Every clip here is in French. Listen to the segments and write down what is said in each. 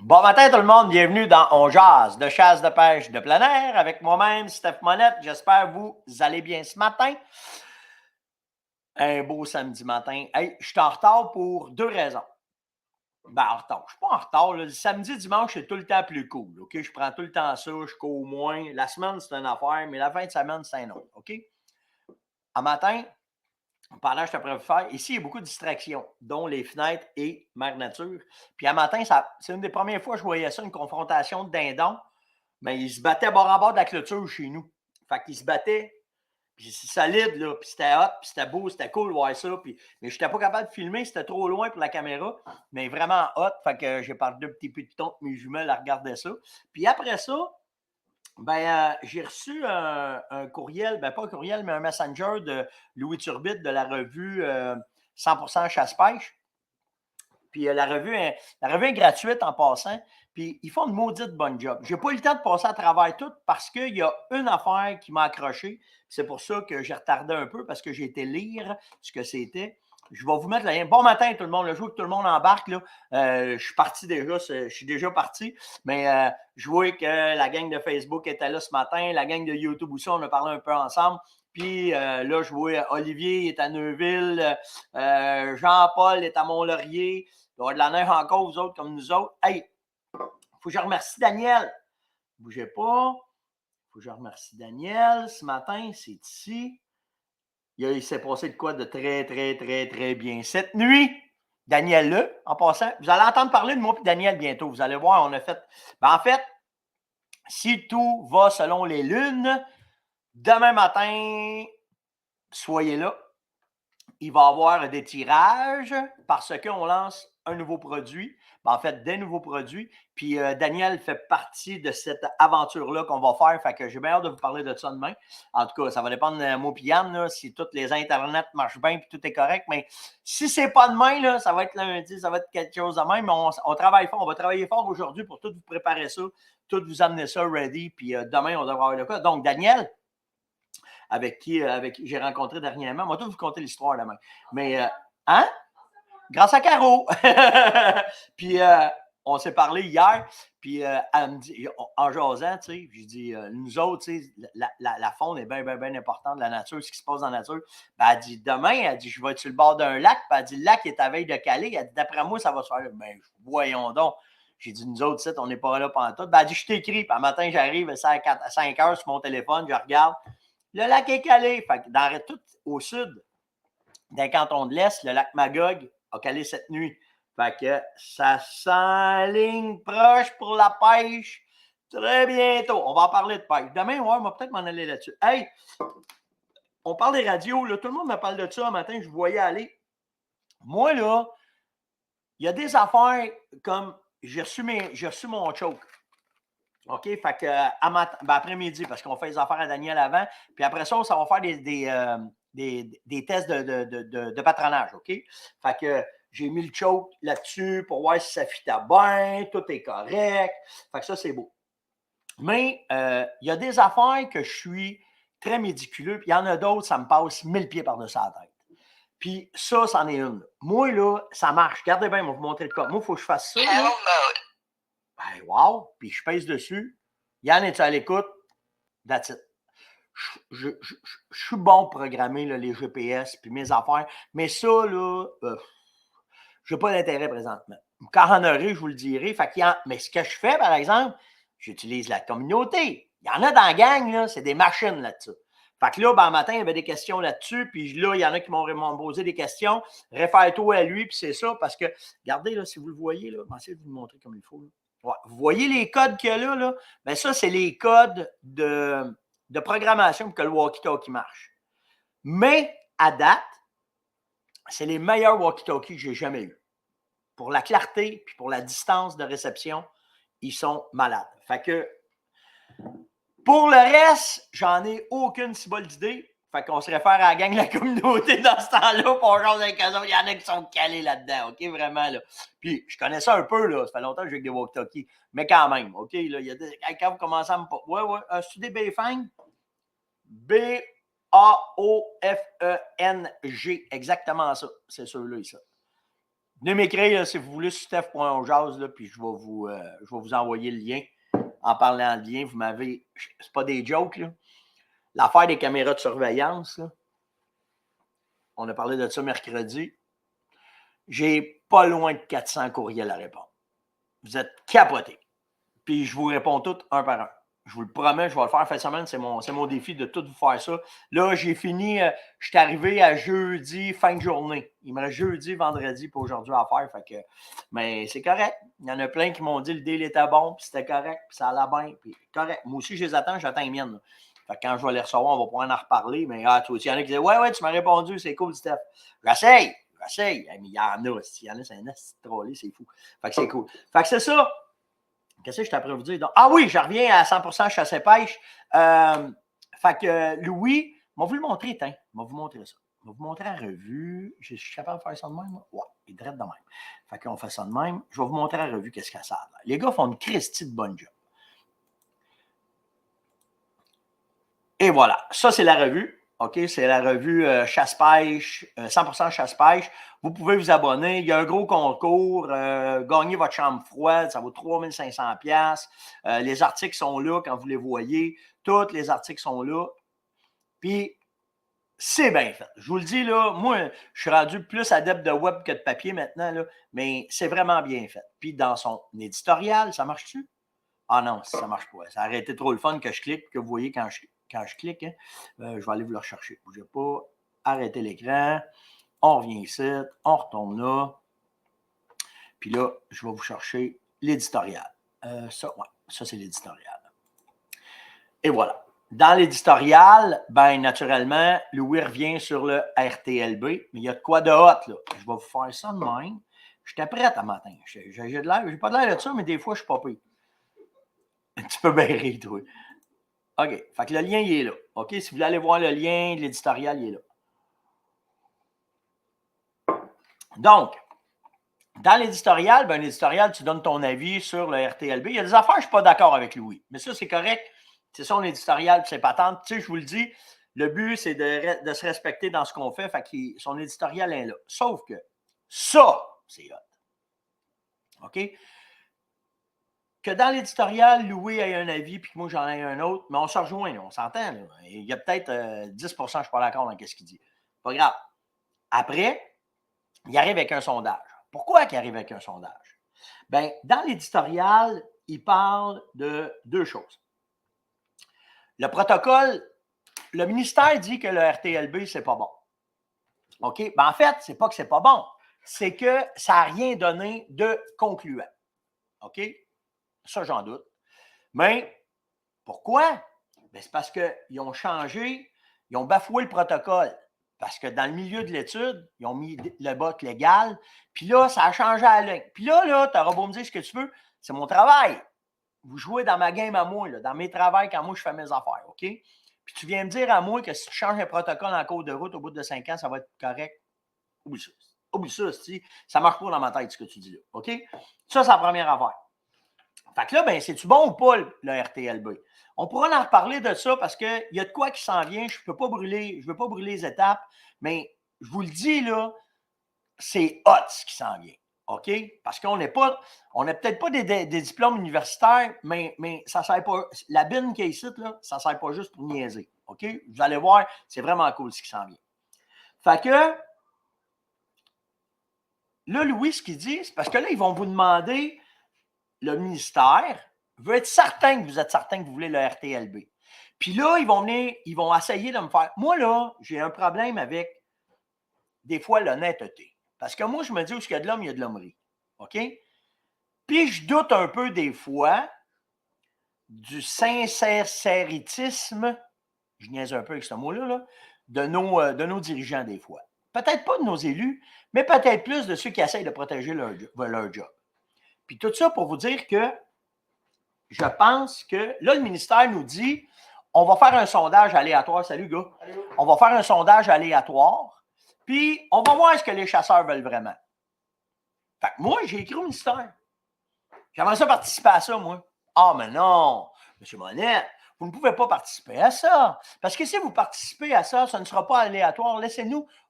Bon matin tout le monde, bienvenue dans On Jase de chasse de pêche de plein air avec moi-même, Steph Monette. J'espère que vous allez bien ce matin. Un beau samedi matin. Hey, je suis en retard pour deux raisons. Ben, en retard. Je ne suis pas en retard. Là. Le samedi, dimanche, c'est tout le temps plus cool. OK? Je prends tout le temps ça, je cours moins. La semaine, c'est une affaire, mais la fin de semaine, c'est un autre. OK? En matin, pendant que je te faire, ici, il y a beaucoup de distractions, dont les fenêtres et Mère Nature. Puis à matin, c'est une des premières fois que je voyais ça, une confrontation de dindons. Mais ils se battaient bord en bord de la clôture chez nous. Fait qu'ils se battaient, puis c'est solide, là, puis c'était hot, puis c'était beau, c'était cool de voir ça. Puis, mais je n'étais pas capable de filmer, c'était trop loin pour la caméra, mais vraiment hot. Fait que j'ai parlé un petit peu de temps que mes jumelles regardaient ça. Puis après ça, j'ai reçu un courriel, pas un courriel, mais un messenger de Louis Turbide de la revue 100% Chasse-Pêche. Puis la revue est gratuite en passant. Puis ils font une maudite bonne job. Je n'ai pas eu le temps de passer à travers tout parce qu'il y a une affaire qui m'a accroché. C'est pour ça que j'ai retardé un peu parce que j'ai été lire ce que c'était. Je vais vous mettre le lien. Bon matin tout le monde. Le jour que tout le monde embarque, là, je suis parti déjà. Je suis déjà parti. Mais je vois que la gang de Facebook était là ce matin. La gang de YouTube aussi, on a parlé un peu ensemble. Puis là, je vois Olivier est à Neuville. Jean-Paul est à Mont-Laurier. Il va y avoir de la neige encore, vous autres, comme nous autres. Hey, il faut que je remercie Daniel. Bougez pas. Il faut que je remercie Daniel. Ce matin, c'est ici. Il s'est passé de quoi de très, très, très, très bien. Cette nuit, Daniel là, en passant, vous allez entendre parler de moi et Daniel bientôt. Vous allez voir, on a fait. En fait, si tout va selon les lunes, demain matin, soyez là. Il va y avoir des tirages parce qu'on lance un nouveau produit. En fait, des nouveaux produits. Puis Daniel fait partie de cette aventure-là qu'on va faire. Fait que j'ai bien hâte de vous parler de ça demain. En tout cas, ça va dépendre de moi et Yann, là, si toutes les internets marchent bien et tout est correct. Mais si c'est pas demain, là, ça va être lundi, ça va être quelque chose de même. Mais on travaille fort. On va travailler fort aujourd'hui pour tout vous préparer ça, tout vous amener ça ready. Puis demain, on devra avoir le cas. Donc, Daniel, avec qui j'ai rencontré dernièrement. Moi, tout vous conter l'histoire demain. Mais, hein? Grâce à Caro. Puis, on s'est parlé hier, puis elle me dit, en jasant, tu sais, j'ai dit, nous autres, tu sais, la faune est bien, bien, bien importante, la nature, ce qui se passe dans la nature. Ben, elle dit, demain, elle dit, je vais être sur le bord d'un lac, puis elle dit, le lac est à veille de Calais. Elle dit, d'après moi, ça va se faire. Ben, voyons donc. J'ai dit, nous autres, on n'est pas là pendant tout. Ben, elle dit, je t'écris, puis un matin, j'arrive à 5 heures sur mon téléphone, je regarde. Le lac est calé. Fait que dans tout au sud, dans le canton de l'Est, le lac Magog a calé cette nuit. Fait que ça s'enligne proche pour la pêche très bientôt. On va en parler de pêche. Demain, ouais, on va peut-être m'en aller là-dessus. Hey, on parle des radios. Là, tout le monde me parle de ça un matin. Je vous voyais aller. Moi, là, il y a des affaires comme j'ai reçu mon choke. OK? Fait que après-midi, parce qu'on fait les affaires à Daniel avant. Puis après ça, ça va faire des tests de patronage. OK? Fait que j'ai mis le choke là-dessus pour voir si ça fitait bien, tout est correct. Fait que ça, c'est beau. Mais il y a des affaires que je suis très médiculeux, puis il y en a d'autres, ça me passe 1000 pieds par-dessus la tête. Puis ça, c'en est une. Moi, là, ça marche. Regardez bien, on va vous montrer le cas. Moi, il faut que je fasse ça. Là. Ben, wow! Puis je pèse dessus. Yann, es-tu à l'écoute? That's it. Je suis bon pour programmer là, les GPS puis mes affaires, mais ça, là, je n'ai pas d'intérêt présentement. Quand j'en aurai, je vous le dirai. Mais ce que je fais, par exemple, j'utilise la communauté. Il y en a dans la gang, là, c'est des machines là-dessus. Fait que là, ben, matin, il y avait des questions là-dessus, puis là, il y en a qui m'ont posé des questions. Réfère-toi à lui, puis c'est ça, parce que, regardez, là, si vous le voyez, là, je vais essayer de vous le montrer comme il faut. Ouais. Vous voyez les codes qu'il y a là? Là? Bien, ça, c'est les codes de programmation pour que le walkie-talkie marche. Mais, à date, c'est les meilleurs walkie-talkies que j'ai jamais eus. Pour la clarté puis pour la distance de réception, ils sont malades. Fait que, pour le reste, j'en ai aucune si bonne d'idée. Fait qu'on se réfère à la gang de la communauté dans ce temps-là pour genre avec eux autres. Il y en a qui sont calés là-dedans, OK? Vraiment, là. Puis, je connais ça un peu, là. Ça fait longtemps que j'ai avec des walkie-talkies. Mais quand même, OK? Là, il y a des... Quand vous commencez à me... Ouais. C'est des Baofeng? B-A-O-F-E-N-G. Exactement ça. C'est ceux-là, ici. Venez m'écrire si vous voulez sur steph.onjaz, puis je vais vous envoyer le lien. En parlant de lien, vous m'avez. C'est pas des jokes, là. L'affaire des caméras de surveillance, là, on a parlé de ça mercredi. J'ai pas loin de 400 courriels à répondre. Vous êtes capotés. Puis je vous réponds tous un par un. Je vous le promets, je vais le faire en fin de semaine. C'est mon défi de tout vous faire ça. Là, j'ai fini. Je suis arrivé à jeudi, fin de journée. Il me reste jeudi, vendredi pour aujourd'hui à faire. Fait que, mais c'est correct. Il y en a plein qui m'ont dit le deal était bon, puis c'était correct, puis ça allait bien. Puis correct. Moi aussi, je les attends, j'attends les miennes. Là. Fait que quand je vais les recevoir, on va pouvoir en reparler. Mais toi, il y en a qui disent ouais, tu m'as répondu, c'est cool, Steph. J'essaye. Mais il y en a. Il y en a, c'est un trollé, c'est fou. Fait que c'est cool. Fait que c'est ça. Qu'est-ce que je t'apprends à vous dire? Donc, oui, je reviens à 100% chasse et pêche. Fait que Louis, je vais vous le montrer, tiens. Je vais vous montrer ça. Je vais vous montrer la revue. Je suis capable de faire ça de même? Ouais, il est direct de même. Fait qu'on fait ça de même. Je vais vous montrer la revue, qu'est-ce que ça a. Les gars font une Christie de bonne job. Et voilà. Ça, c'est la revue. OK, c'est la revue chasse-pêche, 100% chasse-pêche. Vous pouvez vous abonner. Il y a un gros concours. Gagnez votre chambre froide. Ça vaut 3500$. Les articles sont là quand vous les voyez. Tous les articles sont là. Puis, c'est bien fait. Je vous le dis, là, moi, je suis rendu plus adepte de web que de papier maintenant, là, mais c'est vraiment bien fait. Puis, dans son éditorial, ça marche-tu? Ah non, ça ne marche pas. Ça aurait été trop le fun que je clique, que vous voyez quand je clique. Hein. Je vais aller vous le rechercher. Bougez pas. Arrêtez l'écran. On revient ici. On retourne là. Puis là, je vais vous chercher l'éditorial. Ça, c'est l'éditorial. Et voilà. Dans l'éditorial, bien, naturellement, Louis revient sur le RTLB, mais il y a de quoi de hot, là. Je vais vous faire ça de même. J'étais prête à matin. J'ai pas de l'air de ça, mais des fois, je suis pas pire. Tu peux bien rire, toi. OK. Fait que le lien, il est là. OK? Si vous voulez aller voir le lien de l'éditorial, il est là. Donc, dans l'éditorial, ben, l'éditorial, tu donnes ton avis sur le RTLB. Il y a des affaires, je ne suis pas d'accord avec Louis. Mais ça, c'est correct. C'est son éditorial, c'est patente. Tu sais, je vous le dis, le but, c'est de se respecter dans ce qu'on fait. Fait que son éditorial est là. Sauf que ça, c'est hot. OK? Que dans l'éditorial, Louis ait un avis puis que moi, j'en ai un autre, mais on se rejoint, là, on s'entend. Là. Il y a peut-être 10%, je ne suis pas d'accord dans ce qu'il dit. Pas grave. Après, il arrive avec un sondage. Pourquoi il arrive avec un sondage? Bien, dans l'éditorial, il parle de deux choses. Le protocole, le ministère dit que le RTLB, c'est pas bon. OK? Ben, en fait, c'est pas que c'est pas bon, c'est que ça n'a rien donné de concluant. OK? Ça, j'en doute. Mais pourquoi? Ben, c'est parce qu'ils ont changé, ils ont bafoué le protocole. Parce que dans le milieu de l'étude, ils ont mis le bot légal. Puis là, ça a changé à la ligne. Puis là, tu auras beau me dire ce que tu veux, c'est mon travail. Vous jouez dans ma game à moi, là, dans mes travails quand moi je fais mes affaires, OK? Puis tu viens me dire à moi que si tu changes un protocole en cours de route au bout de 5 ans, ça va être correct. Oublie ça. Oublie ça, ça marche pas dans ma tête ce que tu dis là, OK? Ça, c'est la première affaire. Fait que là, ben, c'est-tu bon ou pas le RTLB? On pourra en reparler de ça parce qu'il y a de quoi qui s'en vient. Je ne veux pas brûler les étapes, mais je vous le dis, là, c'est hot ce qui s'en vient. OK? Parce qu'on n'est peut-être pas des diplômes universitaires, mais ça ne sert pas. La BIN qui est ici, là, ça ne sert pas juste pour niaiser. OK? Vous allez voir, c'est vraiment cool ce qui s'en vient. Fait que là, Louis, ce qu'il dit, c'est parce que là, ils vont vous demander, le ministère veut être certain que vous êtes certain que vous voulez le RTLB. Puis là, ils vont essayer de me faire. Moi, là, j'ai un problème avec des fois l'honnêteté. Parce que moi, je me dis où il y a de l'homme, il y a de l'hommerie. OK? Puis je doute un peu des fois du sincéritisme, je niaise un peu avec ce mot-là, là, de nos dirigeants des fois. Peut-être pas de nos élus, mais peut-être plus de ceux qui essayent de protéger leur job. Puis tout ça pour vous dire que je pense que là, le ministère nous dit on va faire un sondage aléatoire. Salut, gars. Salut. On va faire un sondage aléatoire, puis on va voir ce que les chasseurs veulent vraiment. Fait que moi, j'ai écrit au ministère. J'aimerais ça participer à ça, moi. Ah, mais non, M. Monette, vous ne pouvez pas participer à ça. Parce que si vous participez à ça, ça ne sera pas aléatoire.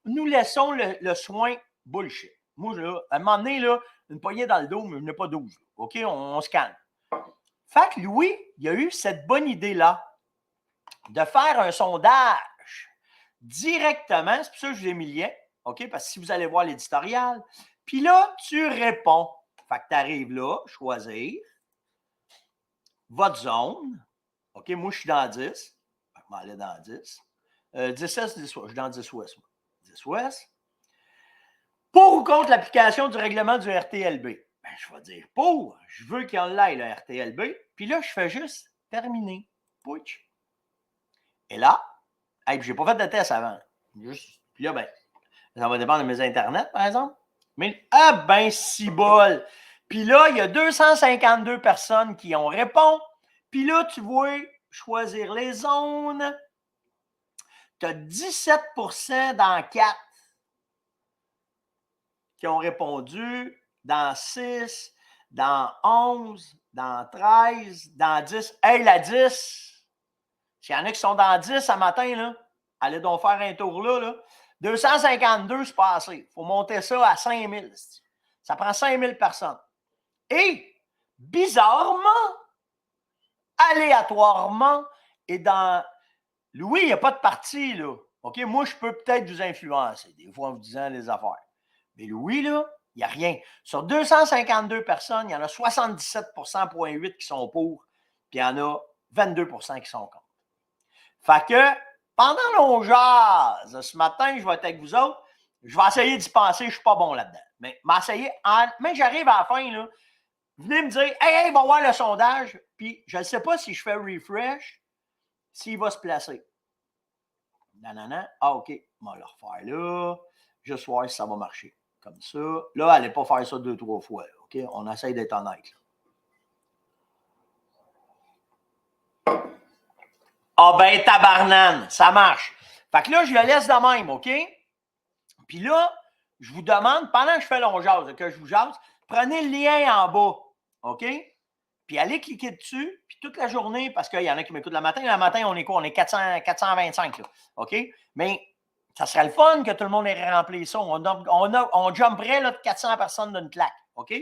Nous laissons le soin bullshit. Moi, là, à un moment donné, là, une poignée dans le dos, mais je n'ai pas 12. OK? On se calme. Fait que Louis, il a eu cette bonne idée-là de faire un sondage directement. C'est pour ça que je vous ai mis le lien. OK? Parce que si vous allez voir l'éditorial, puis là, tu réponds. Fait que tu arrives là, choisir votre zone. OK? Moi, je suis dans 10. Fait que je vais aller dans 10. 10S, 10 Ouest. Je suis dans 10 Ouest. 10 Ouest. Pour ou contre l'application du règlement du RTLB? Ben, je vais dire pour. Je veux qu'il en aille, le RTLB. Puis là, je fais juste terminer. Pouch. Et là, hey, je n'ai pas fait de test avant. Puis là, ben, ça va dépendre de mes internets, par exemple. Mais, ah ben, si bol. Puis là, il y a 252 personnes qui ont répondu. Puis là, tu vois, choisir les zones. Tu as 17% dans 4 qui ont répondu, dans 6, dans 11, dans 13, dans 10. Hey, la 10! S'il y en a qui sont dans 10 ce matin, là, allez donc faire un tour là. 252, c'est pas assez. Il faut monter ça à 5000. Ça prend 5000 personnes. Et, bizarrement, aléatoirement, et dans... Louis, il n'y a pas de parti, là. OK? Moi, je peux peut-être vous influencer, des fois en vous disant des affaires. Mais Louis, là, il n'y a rien. Sur 252 personnes, il y en a 77,8 qui sont pour, puis il y en a 22 qui sont contre. Fait que, pendant l'on jase, ce matin, je vais être avec vous autres, je vais essayer d'y penser, je ne suis pas bon là-dedans. Mais j'arrive à la fin, là, venez me dire, hey, va voir le sondage, puis je ne sais pas si je fais refresh, s'il va se placer. Nanana. Ah, OK, on va le refaire là, juste voir si ça va marcher. Comme ça. Là, allez pas faire ça 2-3 fois. Là, OK? On essaye d'être honnête. Ah ben, tabarnane, ça marche. Fait que là, je le laisse de même, OK? Puis là, je vous demande, pendant que je fais l'on jase, que je vous jase, prenez le lien en bas, OK? Puis allez cliquer dessus, puis toute la journée, parce qu'il y en a qui m'écoutent le matin. Le matin, on est quoi? On est 425, là, OK? Mais ça serait le fun que tout le monde ait rempli ça. On jumperait là, de 400 personnes d'une claque, OK?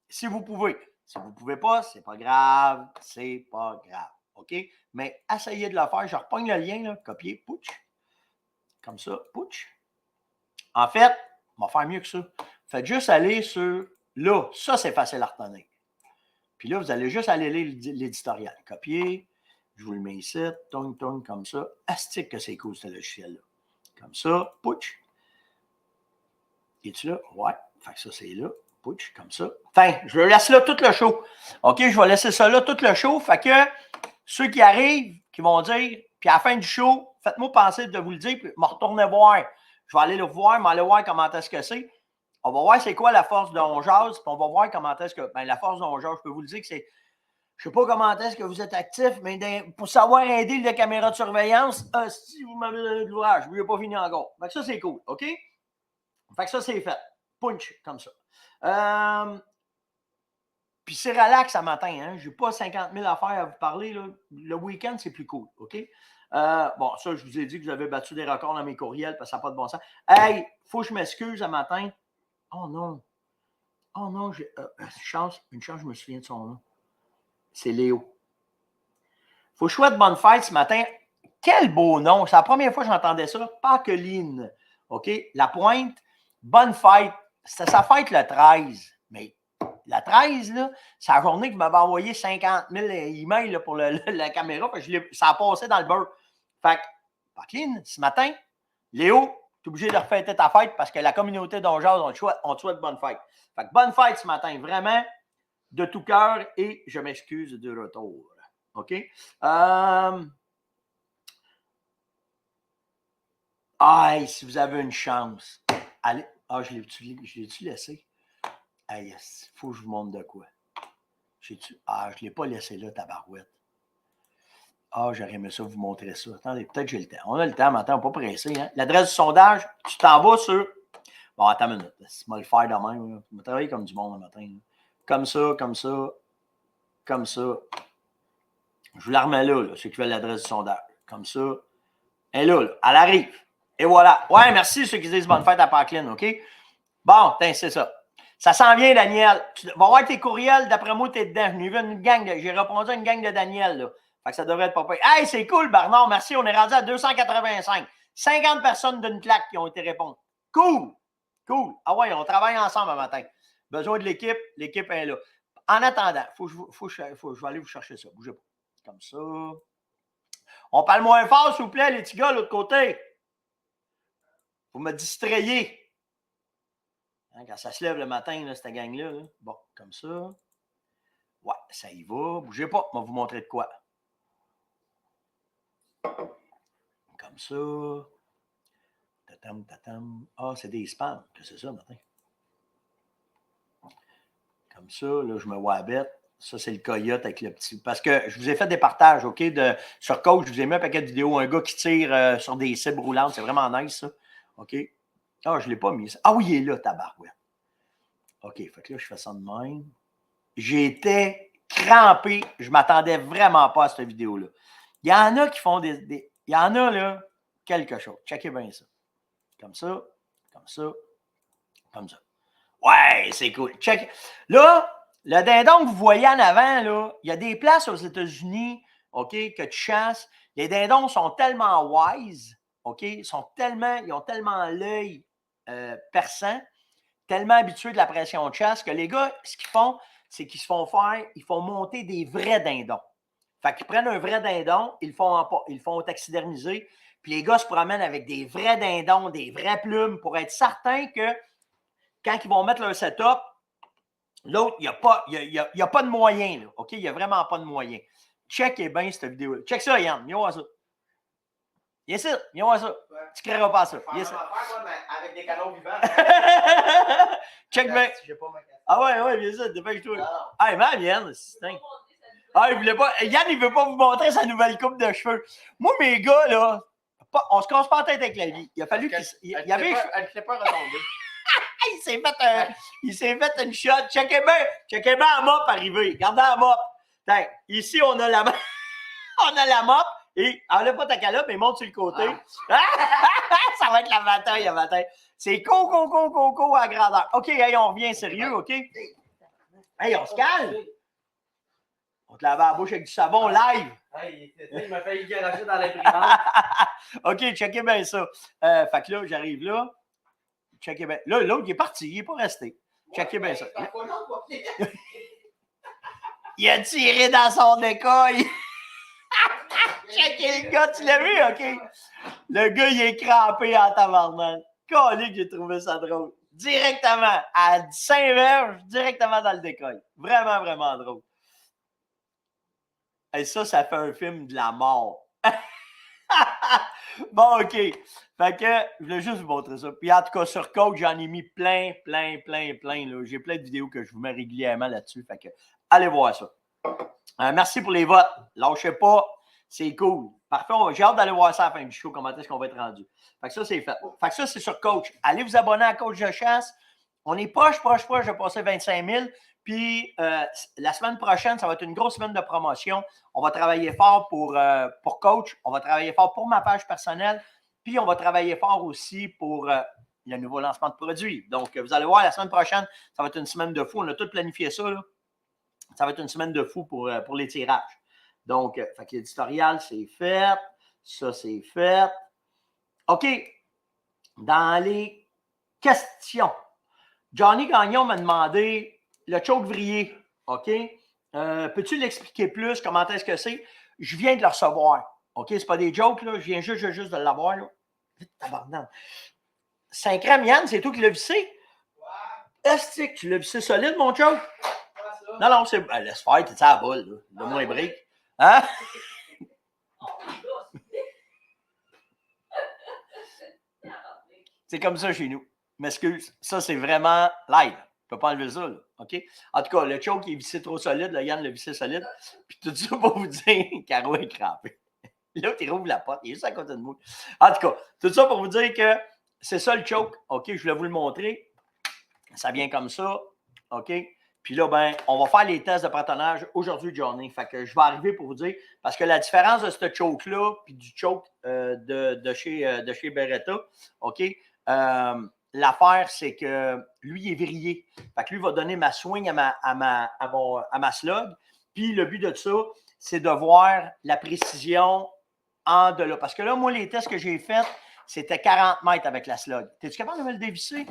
Si vous pouvez. Si vous ne pouvez pas, c'est pas grave. C'est pas grave, OK? Mais essayez de le faire. Je repogne le lien, là, copier, pouch. Comme ça, pouch. En fait, on va faire mieux que ça. Faites juste aller sur là. Ça, c'est facile à retenir. Puis là, vous allez juste aller lire l'éditorial. Copier. Je vous le mets ici. Tourne, comme ça. Astique que c'est cool, ce logiciel-là. Comme ça. Pouch. Es-tu là? Ouais. Fait que ça, c'est là. Pouch, comme ça. Enfin, je le laisse là tout le show. OK, je vais laisser ça là tout le show. Fait que ceux qui arrivent, qui vont dire, puis à la fin du show, faites-moi penser de vous le dire, puis me retourner voir. Je vais aller le voir, m'aller voir comment est-ce que c'est. On va voir c'est quoi la force de On Jase, puis on va voir comment est-ce que. Ben, la force de On Jase, je peux vous le dire que c'est. Je ne sais pas comment est-ce que vous êtes actif, mais pour savoir aider la caméra de surveillance, si vous m'avez donné de l'ouvrage, je ne l'ai pas fini encore. Fait que ça, c'est cool, OK? Fait que ça, c'est fait. Punch, comme ça. Puis c'est relax ce matin. Hein? Je n'ai pas 50 000 affaires à vous parler. Là. Le week-end, c'est plus cool. OK? Bon, ça, je vous ai dit que vous avez battu des records dans mes courriels parce que ça n'a pas de bon sens. Hey, il faut que je m'excuse ce matin. Oh non. Oh non, une chance, je me souviens de son nom. C'est Léo. Faut que je souhaite bonne fête ce matin. Quel beau nom. C'est la première fois que j'entendais ça. Paqueline. OK? La Pointe. Bonne fête. C'était sa fête le 13. Mais la 13, là, c'est la journée que m'avait envoyé 50 000 emails là, pour la caméra. Ça a passé dans le beurre. Fait que, Paqueline, ce matin, Léo, tu es obligé de refêter ta fête parce que la communauté d'On Jase, on te souhaite bonne fête. Fait que bonne fête ce matin, vraiment, de tout cœur, et je m'excuse de retour. OK? Si vous avez une chance, allez. Ah, je l'ai-tu laissé? Ah, yes. Il faut que je vous montre de quoi. Je ne l'ai pas laissé là, tabarouette. Ah, j'aurais aimé ça vous montrer ça. Attendez, peut-être que j'ai le temps. On a le temps, maintenant, on n'est pas pressé. Hein? L'adresse du sondage, tu t'en vas sur. Bon, attends une minute. Laisse-moi le faire de même. On va travailler comme du monde le matin. Là. Comme ça, comme ça, comme ça. Je vous la remets là, ceux qui veulent l'adresse du sondage. Comme ça. Elle est là, elle arrive. Et voilà. Ouais, merci ceux qui disent bonne fête à Paqueline, OK? Bon, c'est ça. Ça s'en vient, Daniel. Tu vas voir tes courriels, d'après moi, tu es dedans. J'ai répondu à une gang de Daniel, là. Fait que ça devrait être pas pire. Hey, c'est cool, Bernard, merci. On est rendu à 285. 50 personnes d'une claque qui ont été répondre. Cool! Cool. Ah ouais, on travaille ensemble un matin. Besoin de l'équipe est là. En attendant, je vais aller vous chercher ça. Bougez pas. Comme ça. On parle moins fort, s'il vous plaît, les petits gars, de l'autre côté. Vous me distrayez. Hein, quand ça se lève le matin, là, cette gang-là. Là. Bon, comme ça. Ouais, ça y va. Bougez pas. On va vous montrer de quoi. Comme ça. Tatam, tatam. Ah, c'est des spams. Qu'est-ce que c'est ça, matin? Comme ça, là, je me vois bête. Ça, c'est le coyote avec le petit. Parce que je vous ai fait des partages, OK? Sur Coach, je vous ai mis un paquet de vidéos. Un gars qui tire sur des cibles roulantes. C'est vraiment nice, ça. OK? Ah, je ne l'ai pas mis. Ah oui, il est là, tabarouette. OK, fait que là, je fais ça de même. J'étais crampé. Je ne m'attendais vraiment pas à cette vidéo-là. Il y en a qui font il y en a, là, quelque chose. Checkez bien ça. Comme ça, comme ça, comme ça. Ouais, c'est cool. Check. Là, le dindon que vous voyez en avant, là, il y a des places aux États-Unis, OK, que tu chasses. Les dindons sont tellement wise, OK, ils ont tellement l'œil perçant, tellement habitués de la pression de chasse que les gars, ce qu'ils font, c'est qu'ils se font ils font monter des vrais dindons. Fait qu'ils prennent un vrai dindon, ils le font taxidermiser, puis les gars se promènent avec des vrais dindons, des vraies plumes pour être certains que quand ils vont mettre leur setup, l'autre, il n'y a pas de moyen. Là, OK? Il n'y a vraiment pas de moyen. Checkez bien cette vidéo-là. Check ça, Yann. Viens voir ça. Yes, it. Viens voir ça. Ouais. Tu ne créeras pas ça. Yes, avec des canons vivants. Check bien. Ah ouais, bien ça. Dépêche-toi. Ah, man, Yann, c'est dingue. Ah, il voulait pas. Yann, il ne veut pas vous montrer sa nouvelle coupe de cheveux. Moi, mes gars, là, on se casse pas la tête avec la vie. Il a fallu qu'il y avait. Elle ne fait pas retomber. Il s'est fait une shot. Checkez bien la mop arriver. Regardez la mop. Ici, on a la mop. On a la mop. Et enlève pas ta calotte, mais monte sur le côté. Ça va être la bataille, la bataille. C'est co à grandeur. OK, hey, on revient sérieux, OK? Hey, on se calme. On te lave la bouche avec du savon live. Hey, il m'a fait garocher dans l'imprimante. OK, checkez bien ça. Fait que là, j'arrive là. Checkez bien. Là, l'autre, il est parti, il n'est pas resté. Checkez bien ça. Il a tiré dans son école. Checkez le gars, tu l'as vu, OK? Le gars, il est crampé en tabarnak. Calique, j'ai trouvé ça drôle. Directement, à 5 verges, directement dans le décoil. Vraiment, vraiment drôle. Et ça fait un film de la mort. Bon, OK. Fait que je voulais juste vous montrer ça. Puis en tout cas, sur Coach, j'en ai mis plein. J'ai plein de vidéos que je vous mets régulièrement là-dessus. Fait que allez voir ça. Merci pour les votes. Lâchez pas. C'est cool. Parfait. J'ai hâte d'aller voir ça à la fin du show, comment est-ce qu'on va être rendu. Fait que ça, c'est fait. Fait que ça, c'est sur Coach. Allez vous abonner à Coach de chasse. On est proche de passer 25 000. Puis la semaine prochaine, ça va être une grosse semaine de promotion. On va travailler fort pour Coach. On va travailler fort pour ma page personnelle. Puis on va travailler fort aussi pour le nouveau lancement de produits. Donc, vous allez voir, la semaine prochaine, ça va être une semaine de fou. On a tout planifié ça, là. Ça va être une semaine de fou pour les tirages. Donc, fait que l'éditorial, c'est fait. Ça, c'est fait. OK. Dans les questions, Johnny Gagnon m'a demandé le choke-vrillé. OK? Peux-tu l'expliquer plus? Comment est-ce que c'est? Je viens de le recevoir. OK? C'est pas des jokes, là. Je viens juste de l'avoir, là. Tabarnak. 5 grammes, Yann, c'est toi qui l'as vissé? Ouais. Est-ce que tu l'as vissé solide, mon choke? Non, c'est. Ben, laisse faire, t'es à la boule, là. Donne-moi un break. Hein? C'est comme ça chez nous. M'excuse. Ça, c'est vraiment live. Je ne peux pas enlever ça, là. OK? En tout cas, le choke est vissé trop solide. Le Yann l'a vissé solide. Puis tout ça pour vous dire, Caro est crampé. L'autre, il rouvre la porte. Il est juste à côté de moi. En tout cas, tout ça pour vous dire que c'est ça le choke. OK? Je voulais vous le montrer. Ça vient comme ça. OK? Puis là, ben, on va faire les tests de partonnage aujourd'hui, Johnny. Fait que je vais arriver pour vous dire, parce que la différence de ce choke-là, puis du choke de chez Beretta, OK? l'affaire, c'est que lui, il est vrillé. Fait que lui va donner ma swing à ma slug. Puis le but de ça, c'est de voir la précision en de là. Parce que là, moi, les tests que j'ai faits, c'était 40 mètres avec la slug. Es-tu capable de me le dévisser?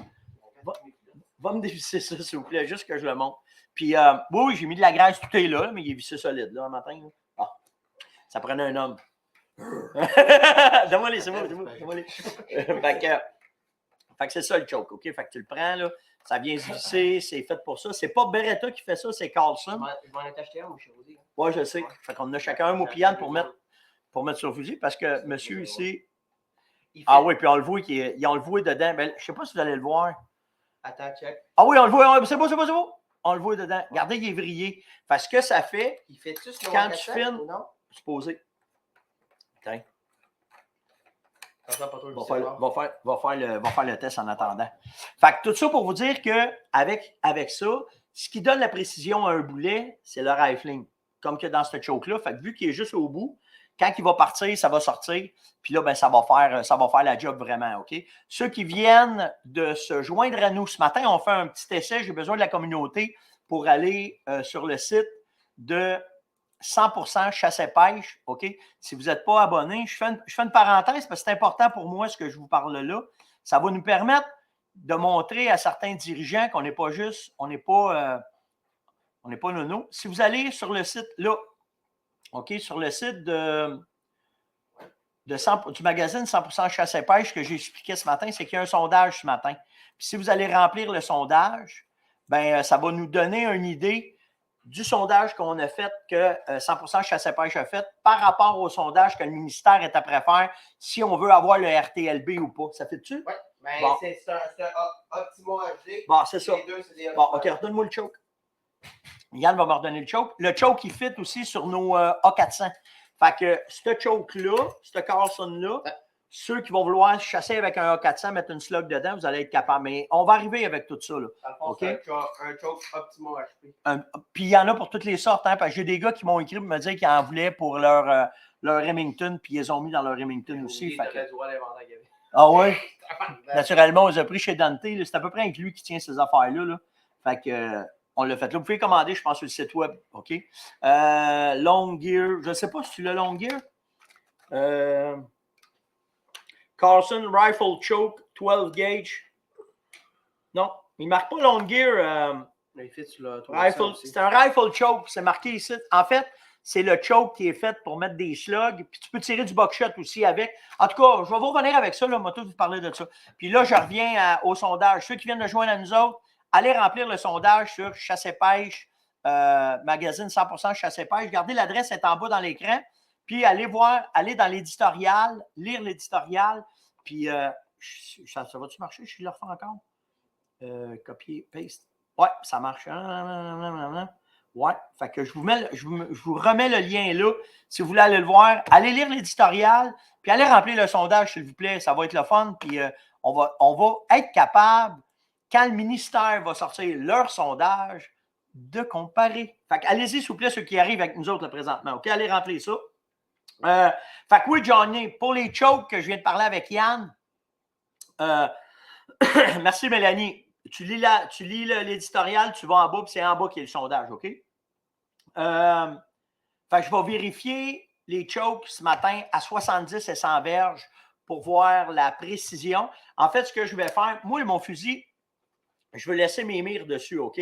Va me dévisser ça, s'il vous plaît, juste que je le montre. Puis, oui, j'ai mis de la graisse, tout est là, mais il est vissé solide, là, un matin. Là. Ah, ça prenait un homme. Donne-moi les, c'est moi. Fait que c'est ça le choke, OK? Fait que tu le prends, là, ça vient se visser, c'est fait pour ça. C'est pas Beretta qui fait ça, c'est Carlson. Je vais en acheter un, moi, chez vous. Oui, je sais. Fait qu'on a chacun un Mopian pour mettre sur le fusil parce que monsieur ici. Ah oui, puis on le voit on le voit dedans. Ben, je ne sais pas si vous allez le voir. Attends, check. Ah oui, on le voit. C'est beau. On le voit dedans. Regardez, il est vrillé. Parce que ça fait. Il fait-tu ce quand tu filmes. Supposé. Tiens. Va faire le test en attendant. Fait que tout ça pour vous dire qu'avec ça, ce qui donne la précision à un boulet, c'est le rifling. Comme que dans ce choke-là. Fait que vu qu'il est juste au bout, quand il va partir, ça va sortir. Puis là, ben, ça va faire la job vraiment, OK? Ceux qui viennent de se joindre à nous ce matin, on fait un petit essai. J'ai besoin de la communauté pour aller sur le site de 100% chasse et pêche, OK? Si vous n'êtes pas abonné, je fais une parenthèse parce que c'est important pour moi ce que je vous parle là. Ça va nous permettre de montrer à certains dirigeants qu'on n'est pas juste, on n'est pas nono. Si vous allez sur le site là, OK, sur le site du magazine 100% chasse et pêche que j'ai expliqué ce matin, c'est qu'il y a un sondage ce matin. Puis si vous allez remplir le sondage, ben ça va nous donner une idée du sondage qu'on a fait, que 100% chasse et pêche a fait, par rapport au sondage que le ministère est après faire, si on veut avoir le RTLB ou pas. Ça fait-tu? Oui, mais bon. C'est un Optimo HD. Bon, c'est ça. Les deux, c'est des bon, OK, redonne-moi le choke. Yann va me redonner le choke. Le choke, il fit aussi sur nos A400. Fait que ce choke-là, ce Carlson-là, ceux qui vont vouloir chasser avec un A400, mettre une slug dedans, vous allez être capable. Mais on va arriver avec tout ça. Là. Okay? C'est un choke Optimo HP. Puis il y en a pour toutes les sortes. Hein, parce que j'ai des gars qui m'ont écrit pour me dire qu'ils en voulaient pour leur Remington, puis ils les ont mis dans leur Remington aussi. Fait que... Ah oui? Naturellement, on les a pris chez Dante. C'est à peu près avec lui qui tient ces affaires-là. Là. Fait que... on l'a fait. Là, vous pouvez commander, je pense, sur le site web. OK? Long Gear. Je ne sais pas si tu l'as Long Gear. Carlson Rifle Choke 12 gauge. Non, il ne marque pas Long Gear. C'est un Rifle Choke. C'est marqué ici. En fait, c'est le choke qui est fait pour mettre des slugs. Puis tu peux tirer du buckshot aussi avec. En tout cas, je vais vous revenir avec ça. Là, moi, tout vous parler de ça. Puis là, je reviens au sondage. Ceux qui viennent de joindre à nous autres, allez remplir le sondage sur Chasse et Pêche, magazine 100% Chasse et Pêche. Regardez, l'adresse est en bas dans l'écran. Puis allez dans l'éditorial, lire l'éditorial. Puis ça va-tu marcher? Je le refais encore. Copier, paste. Ouais, ça marche. Ouais, fait que je vous remets le lien là. Si vous voulez aller le voir, allez lire l'éditorial. Puis allez remplir le sondage, s'il vous plaît. Ça va être le fun. Puis on va être capable, quand le ministère va sortir leur sondage, de comparer. Fait que allez-y, s'il vous plaît, ceux qui arrivent avec nous autres là, présentement. OK, allez remplir ça. Fait que oui, Johnny, pour les chokes que je viens de parler avec Yann, merci Mélanie. Tu lis l'éditorial, tu vas en bas, puis c'est en bas qu'il y a le sondage, OK? Fait que je vais vérifier les chokes ce matin à 70 et 100 verges pour voir la précision. En fait, ce que je vais faire, moi, mon fusil, je vais laisser mes mires dessus, OK?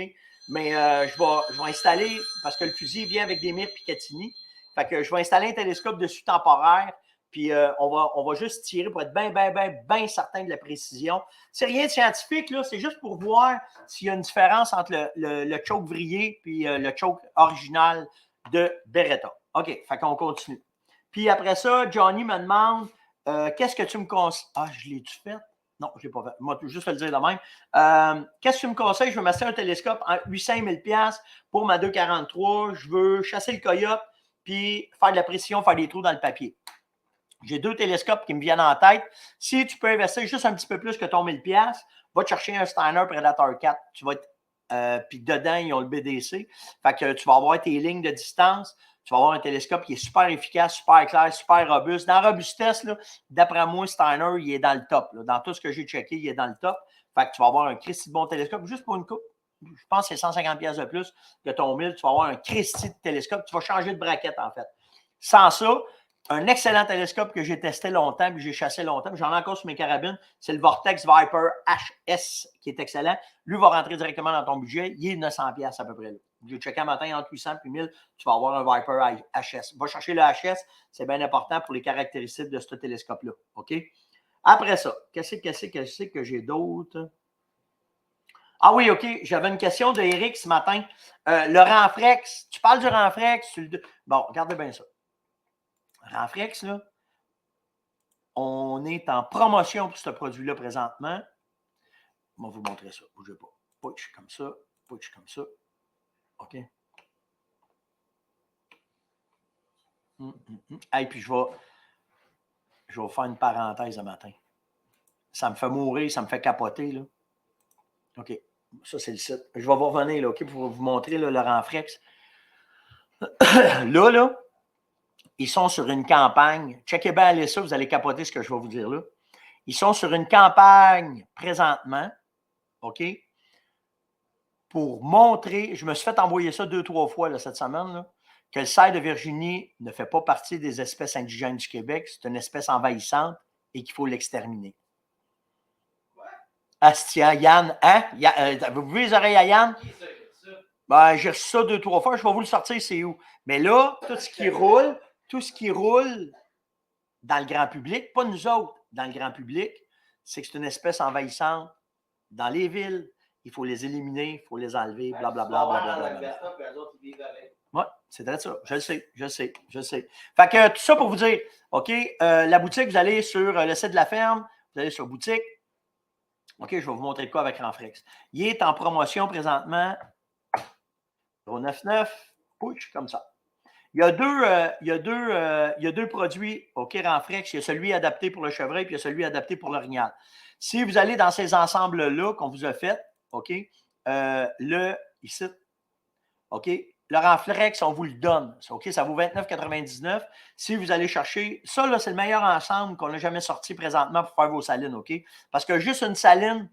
Mais je vais installer, parce que le fusil vient avec des mires Picatinny, fait que je vais installer un télescope dessus temporaire, puis on va juste tirer pour être bien certain de la précision. C'est rien de scientifique, là, c'est juste pour voir s'il y a une différence entre le choke vrillé et le choke original de Beretta. OK, fait qu'on continue. Puis après ça, Johnny me demande qu'est-ce que tu me conseilles? Ah, je l'ai-tu fait? Non, je ne l'ai pas fait. Moi, juste le dire de même. Qu'est-ce que tu me conseilles? Je veux m'acheter un télescope à 800 000 $ pour ma 243. Je veux chasser le coyote puis faire de la précision, faire des trous dans le papier. J'ai 2 télescopes qui me viennent en tête. Si tu peux investir juste un petit peu plus que ton 1000 $, va te chercher un Steiner Predator 4. Tu vas être, puis dedans, ils ont le BDC. Fait que tu vas avoir tes lignes de distance. Tu vas avoir un télescope qui est super efficace, super clair, super robuste. Dans la robustesse, d'après moi, Steiner, il est dans le top. Là. Dans tout ce que j'ai checké, il est dans le top. Fait que tu vas avoir un Christy de bon télescope juste pour une coupe. Je pense que c'est 150$ de plus que ton 1000. Tu vas avoir un Christy de télescope. Tu vas changer de braquette, en fait. Sans ça, un excellent télescope que j'ai testé longtemps, puis j'ai chassé longtemps, puis j'en ai encore sur mes carabines, c'est le Vortex Viper HS, qui est excellent. Lui va rentrer directement dans ton budget. Il est 900$ à peu près. Là. J'ai checké un matin entre 800 et 1000, tu vas avoir un Viper HS. Va chercher le HS, c'est bien important pour les caractéristiques de ce télescope-là. OK? Après ça, qu'est-ce que j'ai d'autre? Ah oui, OK. J'avais une question d'Éric ce matin. Le Renfrex, tu parles du Renfrex? Bon, regardez bien ça. Renfrex, là, on est en promotion pour ce produit-là présentement. On va vous montrer ça. Bougez pas. Pouch comme ça. Pouch comme ça. OK. Et puis, je vais faire une parenthèse ce matin. Ça me fait mourir, ça me fait capoter. Là. OK. Ça, c'est le site. Je vais vous revenir là, OK, pour vous montrer là, le Renfrex. là, ils sont sur une campagne. Checkez bien, allez ça, vous allez capoter ce que je vais vous dire là. Ils sont sur une campagne présentement, OK, pour montrer, je me suis fait envoyer ça 2-3 fois là, cette semaine, là, que le cerf de Virginie ne fait pas partie des espèces indigènes du Québec. C'est une espèce envahissante et qu'il faut l'exterminer. Astia, Yann, hein? Vous voulez les oreilles à Yann? Ben, j'ai reçu ça 2-3 fois. Je vais vous le sortir, c'est où? Mais là, tout ce qui roule dans le grand public, pas nous autres, dans le grand public, c'est que c'est une espèce envahissante dans les villes. Il faut les éliminer, il faut les enlever, blablabla. Oui, c'est peut-être ça. Je le sais. Fait que tout ça pour vous dire, OK, la boutique, vous allez sur le site de la ferme, vous allez sur boutique. OK, je vais vous montrer de quoi avec Renfrex. Il est en promotion présentement. 0,99, pouch, comme ça. Il y a deux produits, OK, Renfrex. Il y a celui adapté pour le chevreuil, puis il y a celui adapté pour l'orignal. Si vous allez dans ces ensembles-là qu'on vous a fait, OK, ici, OK, le Renfrex, on vous le donne. OK, ça vaut 29,99. Si vous allez chercher, ça, là, c'est le meilleur ensemble qu'on n'a jamais sorti présentement pour faire vos salines, OK? Parce que juste une saline,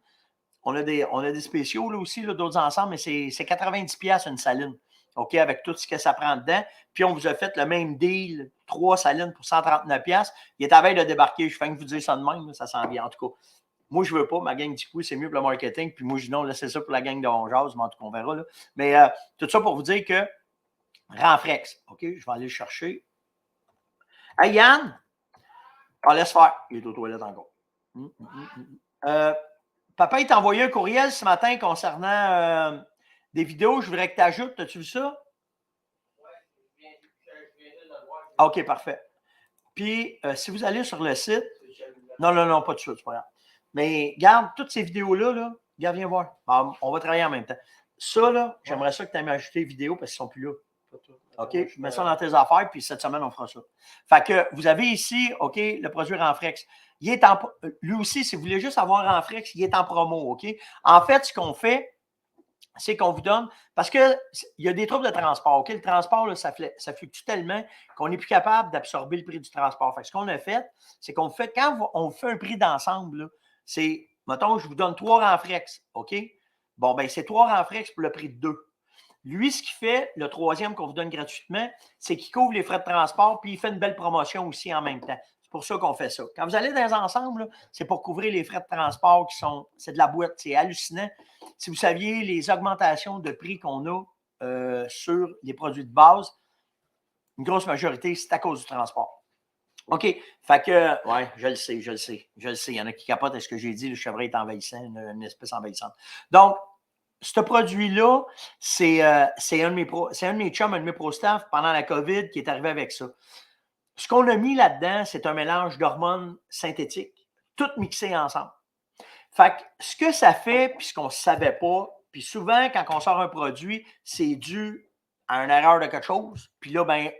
on a des spéciaux là aussi, là, d'autres ensembles, mais c'est 90$ une saline. OK, avec tout ce que ça prend dedans. Puis on vous a fait le même deal, 3 salines pour 139$. Il est à veille de débarquer. Je fais que vous dire ça de même, là, ça sent bien. En tout cas, moi, je ne veux pas. Ma gang du coup, c'est mieux pour le marketing. Puis moi, je dis non, laissez ça pour la gang de Honjaz, mais en tout cas, on verra. Là. Mais tout ça pour vous dire que Renfrex, OK, je vais aller le chercher. Hey, Yann! Ah, laisse faire. Il est aux toilettes encore. Papa, il t'a envoyé un courriel ce matin concernant des vidéos. Je voudrais que tu ajoutes. As-tu vu ça? Oui, je viens de le voir. OK, parfait. Puis, si vous allez sur le site. Non, pas de ça, c'est pas grave. Mais garde toutes ces vidéos-là, là, regarde, viens voir. On va travailler en même temps. Ça, là, j'aimerais ça que tu aies ajouté vidéo parce qu'ils ne sont plus là. OK, je mets ça dans tes affaires, puis cette semaine, on fera ça. Fait que vous avez ici, OK, le produit Renfrex. Lui aussi, si vous voulez juste avoir Renfrex, il est en promo, OK? En fait, ce qu'on fait, c'est qu'on vous donne, parce qu'il y a des troubles de transport, OK? Le transport, là, ça fluctue tellement qu'on n'est plus capable d'absorber le prix du transport. Fait que ce qu'on a fait, c'est qu'on fait, quand on fait un prix d'ensemble, c'est, mettons, je vous donne 3 Renfrex, OK? Bon, ben c'est 3 Renfrex pour le prix de 2. Lui, ce qu'il fait, le troisième qu'on vous donne gratuitement, c'est qu'il couvre les frais de transport, puis il fait une belle promotion aussi en même temps. C'est pour ça qu'on fait ça. Quand vous allez dans les ensembles, c'est pour couvrir les frais de transport qui sont, c'est de la boîte, c'est hallucinant. Si vous saviez les augmentations de prix qu'on a sur les produits de base, une grosse majorité, c'est à cause du transport. OK. Fait que, ouais, je le sais. Il y en a qui capotent à ce que j'ai dit, le chevreuil est envahissant, une espèce envahissante. Donc, ce produit-là, c'est un de mes chums, un de mes pro-staff pendant la COVID qui est arrivé avec ça. Ce qu'on a mis là-dedans, c'est un mélange d'hormones synthétiques, toutes mixées ensemble. Fait que ce que ça fait, puis ce qu'on ne savait pas, puis souvent, quand on sort un produit, c'est dû à une erreur de quelque chose. Puis là, ben,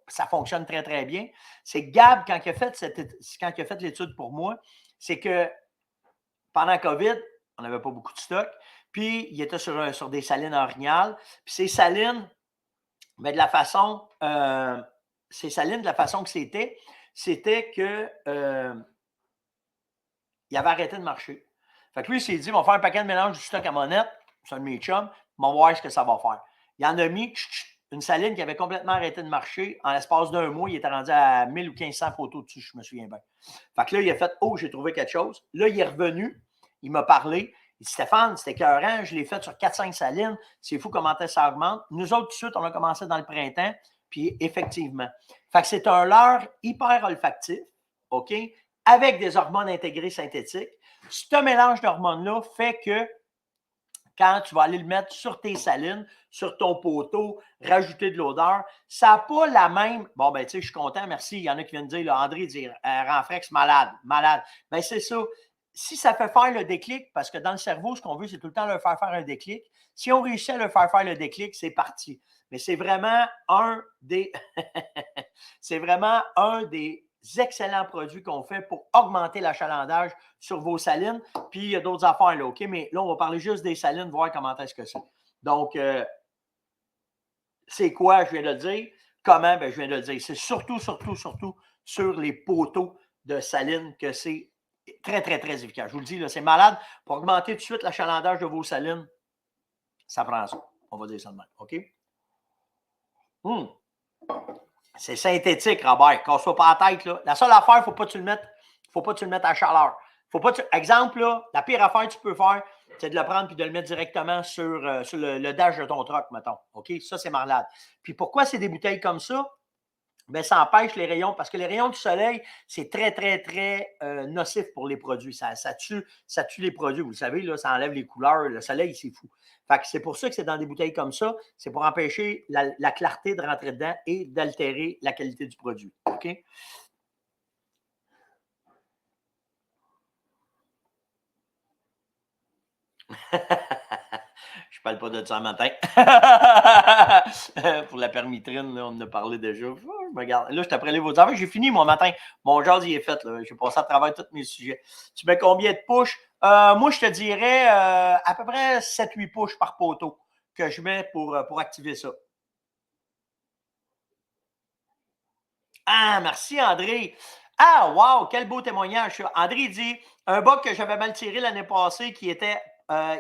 ça fonctionne très, très bien. C'est Gab, quand il a fait l'étude pour moi, c'est que pendant COVID, on n'avait pas beaucoup de stock. Puis, il était sur des salines orignales. Puis, ces salines, mais de la façon, que c'était que il avait arrêté de marcher. Fait que lui, il s'est dit, on va faire un paquet de mélange du stock à monette. C'est un de mes chums. On va voir ce que ça va faire. Il en a mis une saline qui avait complètement arrêté de marcher. En l'espace d'un mois, il était rendu à 1000 ou 1500 poteaux dessus, je me souviens bien. Fait que là, il a fait, oh, j'ai trouvé quelque chose. Là, il est revenu. Il m'a parlé. Il dit, Stéphane, c'était écœurant. Je l'ai fait sur 4-5 salines. C'est fou comment ça augmente. Nous autres, tout de suite, on a commencé dans le printemps. Puis effectivement. Fait que c'est un leurre hyper olfactif, OK, avec des hormones intégrées synthétiques. Ce mélange d'hormones-là fait que quand tu vas aller le mettre sur tes salines, sur ton poteau, rajouter de l'odeur, ça n'a pas la même. Bon, ben, tu sais, je suis content, merci. Il y en a qui viennent dire, là, André dit Renfrex, malade, malade. Ben, c'est ça. Si ça fait faire le déclic, parce que dans le cerveau, ce qu'on veut, c'est tout le temps leur faire faire un déclic. Si on réussit à leur faire faire le déclic, c'est parti. Mais c'est vraiment un des. c'est vraiment un des excellents produits qu'on fait pour augmenter l'achalandage sur vos salines. Puis, il y a d'autres affaires là, OK? Mais là, on va parler juste des salines, voir comment est-ce que c'est. Donc, c'est quoi, je viens de le dire. Comment, ben, je viens de le dire. C'est surtout sur les poteaux de salines que c'est très, très, très efficace. Je vous le dis, là, c'est malade. Pour augmenter tout de suite l'achalandage de vos salines, ça prend ça. On va dire ça de même. OK? C'est synthétique, Robert. Casse-toi pas la tête. Là. La seule affaire, il ne faut pas que tu le mettes à chaleur. Faut pas Exemple, là, la pire affaire que tu peux faire, c'est de le prendre et de le mettre directement sur le dash de ton truck, mettons. OK? Ça, c'est malade. Puis pourquoi c'est des bouteilles comme ça? Bien, ça empêche les rayons, parce que les rayons du soleil, c'est très, très, très nocif pour les produits. Ça tue les produits. Vous le savez, là, ça enlève les couleurs. Le soleil, c'est fou. Fait que c'est pour ça que c'est dans des bouteilles comme ça. C'est pour empêcher la clarté de rentrer dedans et d'altérer la qualité du produit. OK? Je parle pas de ça le matin. Pour la permitrine, là, on en a parlé déjà. Oh, je me garde. Là, je t'apprends les vos affaires. J'ai fini mon matin. Mon jazz, il est fait. J'ai passé à travers tous mes sujets. Tu mets combien de push? Moi, je te dirais à peu près 7-8 push par poteau que je mets pour activer ça. Ah, merci André. Ah, wow, quel beau témoignage. André dit, un bug que j'avais mal tiré l'année passée qui était,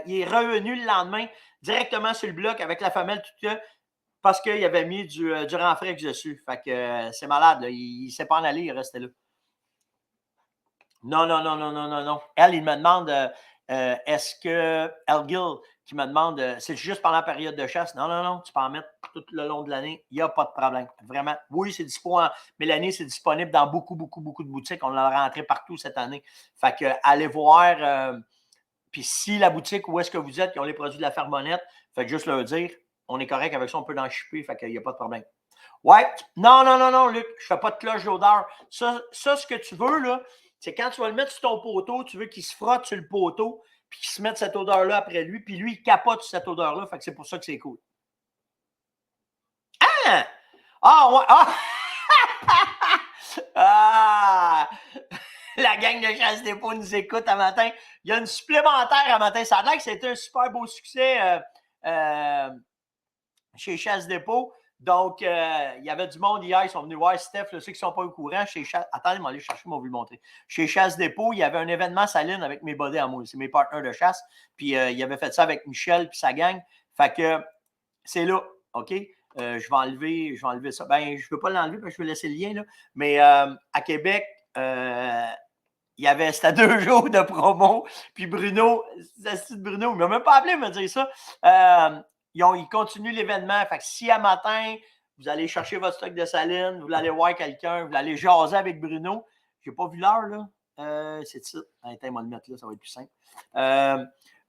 il est revenu le lendemain directement sur le bloc avec la femelle tout ça parce qu'il avait mis du Renfrex dessus. Fait que c'est malade, là. Il ne s'est pas en aller, il est resté là. Non. Elle, il me demande, est-ce que Elgil qui me demande, c'est juste pendant la période de chasse? Non, tu peux en mettre tout le long de l'année. Il n'y a pas de problème. Vraiment. Oui, c'est disponible. Mélanie, c'est disponible dans beaucoup de boutiques. On l'a rentré partout cette année. Fait que allez voir. Puis si la boutique où est-ce que vous êtes, qui ont les produits de la Fermonette, faites juste leur dire, on est correct avec ça, on peut en shipper. Fait qu'il n'y a pas de problème. Ouais. Non, Luc, je ne fais pas de cloche d'odeur. Ça, ce que tu veux, là, c'est quand tu vas le mettre sur ton poteau, tu veux qu'il se frotte sur le poteau, puis qu'il se mette cette odeur-là après lui, puis lui, il capote cette odeur-là. Fait que c'est pour ça que c'est cool. Ah! Ah, ouais! Ah! Ah! La gang de Chasse Dépôt nous écoute à matin. Il y a une supplémentaire à matin. Ça a l'air que c'était un super beau succès chez Chasse Dépôt. Donc, il y avait du monde hier, ils sont venus voir Steph, là, ceux qui ne sont pas au courant. Attendez, je vais aller chercher, je vais vous le montrer. Chez Chasse Dépôt, il y avait un événement saline avec mes bodés à moi. C'est mes partenaires de chasse. Puis, il avait fait ça avec Michel puis sa gang. Fait que c'est là, OK? Je vais enlever ça. Ben, je ne peux pas l'enlever parce que je vais laisser le lien, là. Mais à Québec, c'était 2 jours de promo. Puis Bruno, il ne m'a même pas appelé me dire ça. Ils continuent l'événement. Fait que si à matin, vous allez chercher votre stock de saline, vous allez voir quelqu'un, vous allez jaser avec Bruno. Je n'ai pas vu l'heure, là. C'est ça. Attends, moi le mettre là, ça va être plus simple.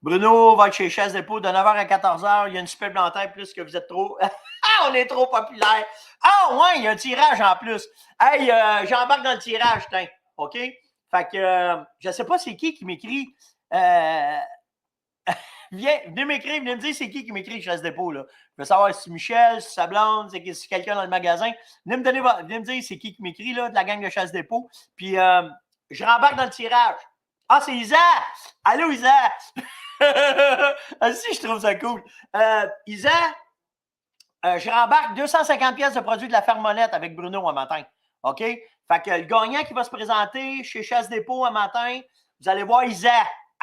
Bruno va être chez Chasse Dépôt de 9h à 14h. Il y a une supplémentaire plus que vous êtes trop. Ah, on est trop populaire. Ah, ouais, il y a un tirage en plus. Hey, j'embarque dans le tirage, tiens. OK? Fait que je ne sais pas c'est qui m'écrit. Venez m'écrire, venez me dire c'est qui m'écrit Chasse Dépôt. Là. Je veux savoir si c'est Michel, si c'est sa blonde, si c'est quelqu'un dans le magasin. Venez me dire c'est qui m'écrit là, de la gang de Chasse Dépôt. Puis je rembarque dans le tirage. Ah, c'est Isa! Allô, Isa! Ah, si, je trouve ça cool. Isa, je rembarque 250 pièces de produits de la Fermonette avec Bruno un matin. OK? Fait que le gagnant qui va se présenter chez Chasse Dépôt un matin, vous allez voir Isa.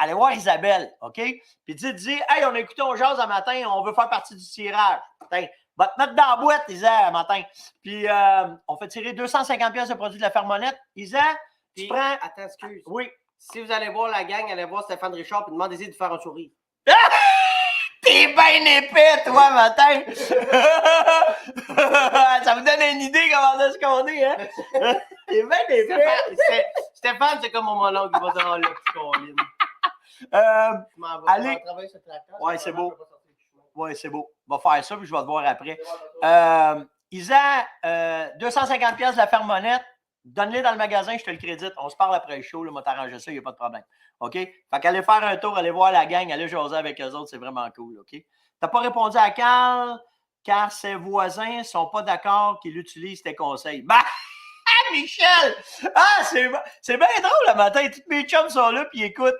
allez voir Isabelle, OK? Puis dis, hey, on a écouté On jase un matin, on veut faire partie du tirage. Putain, va te mettre dans la boîte, Isa, un matin. Puis on fait tirer 250 pièces de produits de la Fermonette. Isa, tu prends... Attends, excuse. Oui. Si vous allez voir la gang, allez voir Stéphane Richard et demandez-y de faire un sourire. T'es bien épais, toi, matin! Ça vous donne une idée comment est-ce qu'on est, hein? T'es bien épais! Stéphane, c'est comme mon monologue, il va dans le petit colline. Allez. Ouais, c'est beau. Oui, c'est beau. On va faire ça, puis je vais te voir après. Isa, 250 pièces de la Fermonette. Donne-les dans le magasin, je te le crédite. On se parle après le show, là, moi t'arranger ça, il n'y a pas de problème. OK? Fait qu'allez faire un tour, allez voir la gang, allez jaser avec eux autres, c'est vraiment cool. OK? T'as pas répondu à Carl, car ses voisins ne sont pas d'accord qu'il utilise tes conseils. Bah! Michel! Ah, c'est bien drôle le matin. Tous mes chums sont là, puis écoute.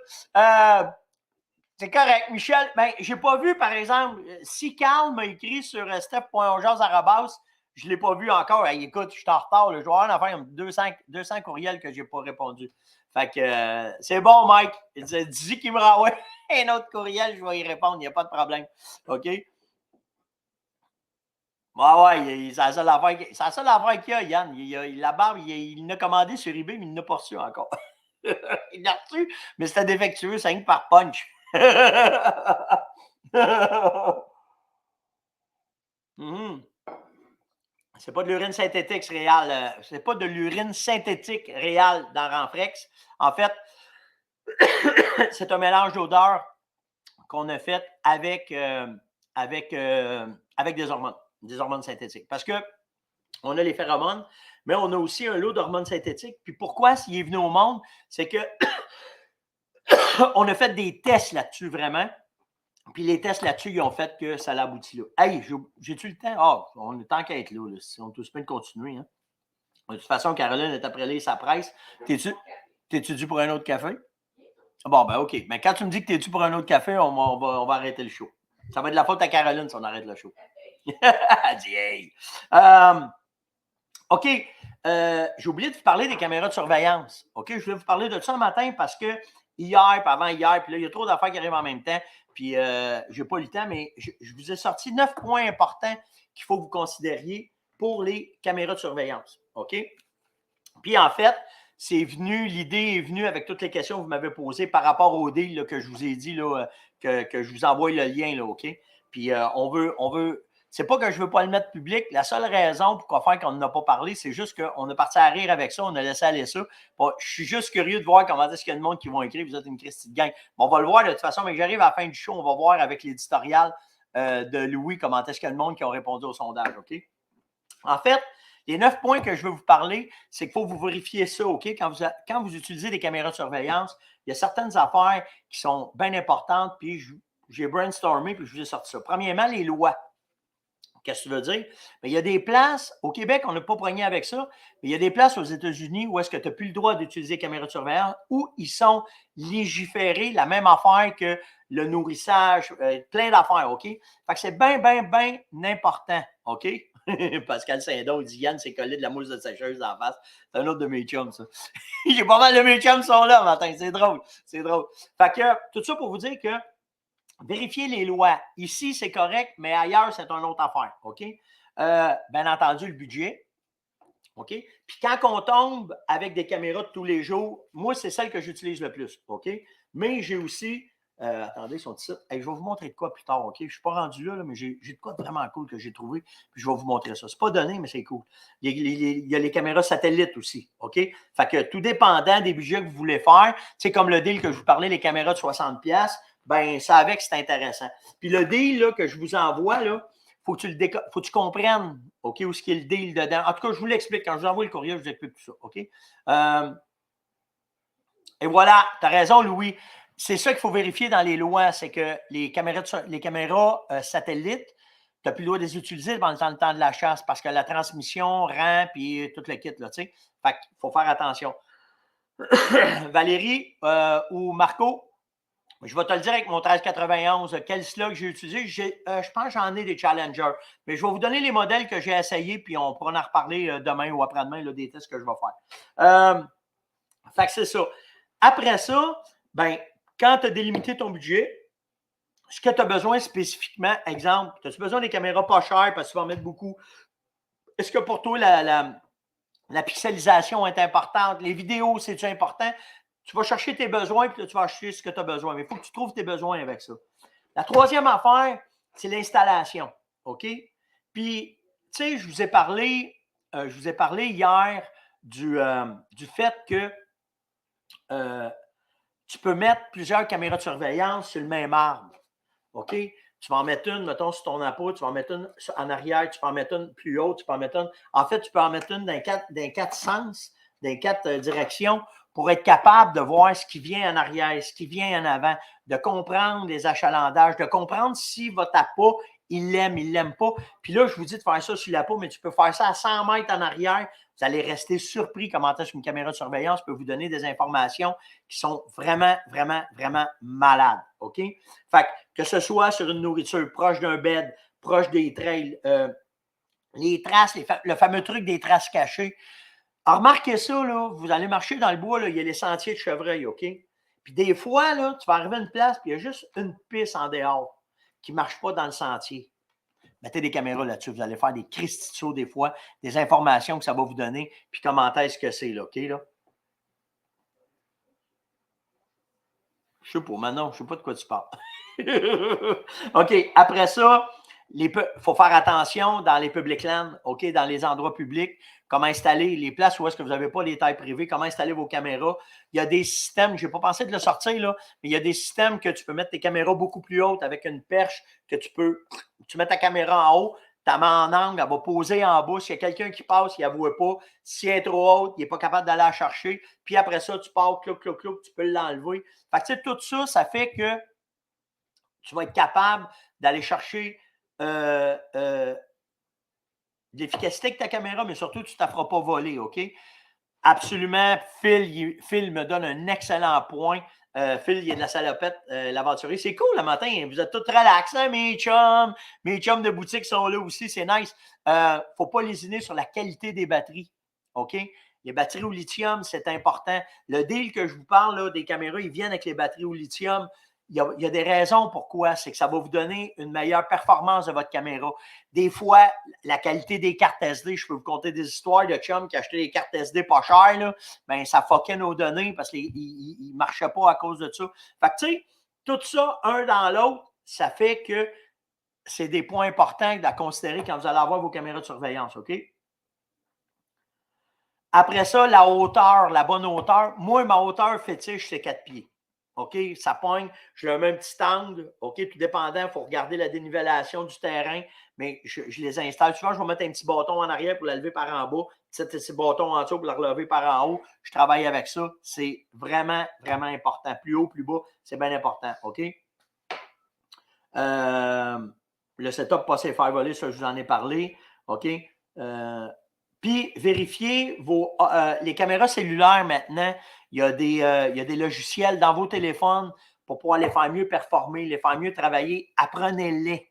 C'est correct, Michel. Ben, j'ai pas vu, par exemple, si Carl m'a écrit sur steph.onjaz@, je ne l'ai pas vu encore. Hey, écoute, je suis en retard. Là. Je vais avoir une affaire comme 200 courriels que je n'ai pas répondu. Fait que c'est bon, Mike. Dis qu'il me renvoie un autre courriel, je vais y répondre. Il n'y a pas de problème. OK? Ouais, c'est la seule affaire qu'il y a, Yann. La barbe, il l'a commandé sur eBay, mais il n'a pas reçu encore. Il l'a reçu, mais c'était défectueux, c'est rien que par punch. C'est pas de l'urine synthétique réelle. C'est pas de l'urine synthétique réelle dans Renfrex. En fait, c'est un mélange d'odeurs qu'on a fait avec des hormones synthétiques. Parce que on a les phéromones, mais on a aussi un lot d'hormones synthétiques. Puis pourquoi s'il est venu au monde, c'est que on a fait des tests là-dessus vraiment. Puis les tests là-dessus, ils ont fait que ça l'aboutit là. Hey, j'ai-tu le temps? Ah, on est tant qu'à être là. On est tous bien de continuer. Hein? De toute façon, Caroline est après lire sa presse. T'es-tu dû pour un autre café? Bon, ben OK. Mais quand tu me dis que t'es dû pour un autre café, on va arrêter le show. Ça va être de la faute à Caroline si on arrête le show. Elle dit hey. OK. J'ai oublié de vous parler des caméras de surveillance. OK, je voulais vous parler de ça ce matin parce que hier, puis avant-hier, puis là, il y a trop d'affaires qui arrivent en même temps. Puis, je n'ai pas eu le temps, mais je vous ai sorti 9 points importants qu'il faut que vous considériez pour les caméras de surveillance. OK? Puis, en fait, l'idée est venue avec toutes les questions que vous m'avez posées par rapport au deal là, que je vous ai dit, là, que je vous envoie le lien, là, OK? Puis, on veut. C'est pas que je ne veux pas le mettre public. La seule raison pourquoi faire qu'on n'en a pas parlé, c'est juste qu'on est parti à rire avec ça, on a laissé aller ça. Bon, je suis juste curieux de voir comment est-ce qu'il y a de monde qui vont écrire. Vous êtes une Christie de gang. Bon, on va le voir de toute façon, mais j'arrive à la fin du show, on va voir avec l'éditorial de Louis comment est-ce qu'il y a de monde qui ont répondu au sondage, OK? En fait, les 9 points que je veux vous parler, c'est qu'il faut vous vérifier ça, OK? Quand vous utilisez des caméras de surveillance, il y a certaines affaires qui sont bien importantes, puis j'ai brainstormé, puis je vous ai sorti ça. Premièrement, les lois. Qu'est-ce que tu veux dire? Bien, il y a des places, au Québec, on n'a pas poigné avec ça, mais il y a des places aux États-Unis où est-ce que tu n'as plus le droit d'utiliser les caméras de surveillance, où ils sont légiférés, la même affaire que le nourrissage, plein d'affaires, OK? Fait que c'est bien, bien, bien important, OK? Pascal Saint-Don dit Yann s'est collé de la mousse de sécheuse en face. C'est un autre de mes chums, ça. J'ai pas mal de mes chums qui sont là matin, c'est drôle, c'est drôle. Fait que, tout ça pour vous dire que vérifiez les lois. Ici, c'est correct, mais ailleurs, c'est une autre affaire. OK? Bien entendu, le budget. OK? Puis quand on tombe avec des caméras de tous les jours, moi, c'est celle que j'utilise le plus. OK? Mais j'ai aussi. Attendez, son titre. Hey, je vais vous montrer de quoi plus tard. OK? Je ne suis pas rendu là, mais j'ai de quoi de vraiment cool que j'ai trouvé. Puis je vais vous montrer ça. Ce n'est pas donné, mais c'est cool. Il y a les caméras satellites aussi. OK? Fait que tout dépendant des budgets que vous voulez faire, c'est comme le deal que je vous parlais, les caméras de 60$. Ben, ça avec, c'est intéressant. Puis le deal là, que je vous envoie, là, faut que tu comprennes, OK, où est-ce qu'il y a le deal dedans. En tout cas, je vous l'explique. Quand je vous envoie le courriel, je vous explique tout ça, OK? Et voilà, tu as raison, Louis. C'est ça qu'il faut vérifier dans les lois, c'est que les caméras satellites, tu n'as plus le droit de les utiliser pendant le temps de la chasse parce que la transmission rend, puis tout le kit, là, tu sais. Fait qu'il faut faire attention. Valérie ou Marco, je vais te le dire avec mon 1391, quel slug j'ai utilisé. Je pense que j'en ai des Challengers. Mais je vais vous donner les modèles que j'ai essayés, puis on pourra en reparler demain ou après-demain, là, des tests que je vais faire. Fait que c'est ça. Après ça, ben, quand tu as délimité ton budget, ce que tu as besoin spécifiquement, exemple, as-tu besoin des caméras pas chères parce que tu vas en mettre beaucoup? Est-ce que pour toi, la pixelisation est importante? Les vidéos, c'est-tu important? Tu vas chercher tes besoins, puis tu vas acheter ce que tu as besoin. Mais il faut que tu trouves tes besoins avec ça. La troisième affaire, c'est l'installation. OK? Puis, tu sais, je vous ai parlé hier du fait que tu peux mettre plusieurs caméras de surveillance sur le même arbre. OK? Tu vas en mettre une, mettons, sur ton appât, tu vas en mettre une en arrière, tu peux en mettre une plus haute, tu peux en mettre une. En fait, tu peux en mettre une dans quatre sens, dans quatre directions, pour être capable de voir ce qui vient en arrière, ce qui vient en avant, de comprendre les achalandages, de comprendre si votre appât, il l'aime pas. Puis là, je vous dis de faire ça sur l'appât, mais tu peux faire ça à 100 mètres en arrière. Vous allez rester surpris comment est-ce qu'une caméra de surveillance peut vous donner des informations qui sont vraiment, vraiment, vraiment malades. OK? Fait que ce soit sur une nourriture proche d'un bed, proche des trails, les traces, le fameux truc des traces cachées. Alors, remarquez ça, là, vous allez marcher dans le bois, là, il y a les sentiers de chevreuil, OK? Puis des fois, là, tu vas arriver à une place, puis il y a juste une piste en dehors qui ne marche pas dans le sentier. Mettez des caméras là-dessus, vous allez faire des cristaux des fois, des informations que ça va vous donner, puis comment est-ce que c'est, là, OK? Là? Je sais pas, maintenant, je ne sais pas de quoi tu parles. OK, après ça, il faut faire attention dans les public lands, OK, dans les endroits publics, comment installer les places où est-ce que vous n'avez pas les tailles privées, comment installer vos caméras. Il y a des systèmes, je n'ai pas pensé de le sortir, là, mais il y a des systèmes que tu peux mettre tes caméras beaucoup plus hautes avec une perche que tu mets ta caméra en haut, tu la mets en angle, elle va poser en bas. S'il y a quelqu'un qui passe, il ne la voit pas. Si elle est trop haute, il n'est pas capable d'aller la chercher. Puis après ça, tu pars, clouc, clouc, clouc, tu peux l'enlever. Fait que, tu sais, tout ça, ça fait que tu vas être capable d'aller chercher de l'efficacité avec ta caméra, mais surtout, tu ne te feras pas voler, OK? Absolument, Phil me donne un excellent point. Phil, il est de la salopette, l'aventurier. C'est cool le matin, vous êtes tous relax, hein, mes chums. Mes chums de boutique sont là aussi, c'est nice. Il ne faut pas lésiner sur la qualité des batteries, OK? Les batteries au lithium, c'est important. Le deal que je vous parle, là, des caméras, ils viennent avec les batteries au lithium. Il y a des raisons pourquoi. C'est que ça va vous donner une meilleure performance de votre caméra. Des fois, la qualité des cartes SD, je peux vous conter des histoires de chums qui achetaient des cartes SD pas chères, là, ben, ça fuckait nos données parce qu'ils ne marchaient pas à cause de ça. Fait que, tu sais, tout ça, un dans l'autre, ça fait que c'est des points importants à considérer quand vous allez avoir vos caméras de surveillance, OK? Après ça, la hauteur, la bonne hauteur. Moi, ma hauteur fétiche, c'est 4 pieds. OK? Ça pogne. Je mets un petit angle. OK? Tout dépendant, il faut regarder la dénivellation du terrain. Mais je les installe. Souvent, je vais mettre un petit bâton en arrière pour la lever par en bas. Petit bâton en dessous pour la relever par en haut. Je travaille avec ça. C'est vraiment, vraiment important. Plus haut, plus bas, c'est bien important. OK? Le setup pas se faire voler, ça, je vous en ai parlé. OK? Puis, vérifiez les caméras cellulaires maintenant. Il y a des logiciels dans vos téléphones pour pouvoir les faire mieux performer, les faire mieux travailler. Apprenez-les.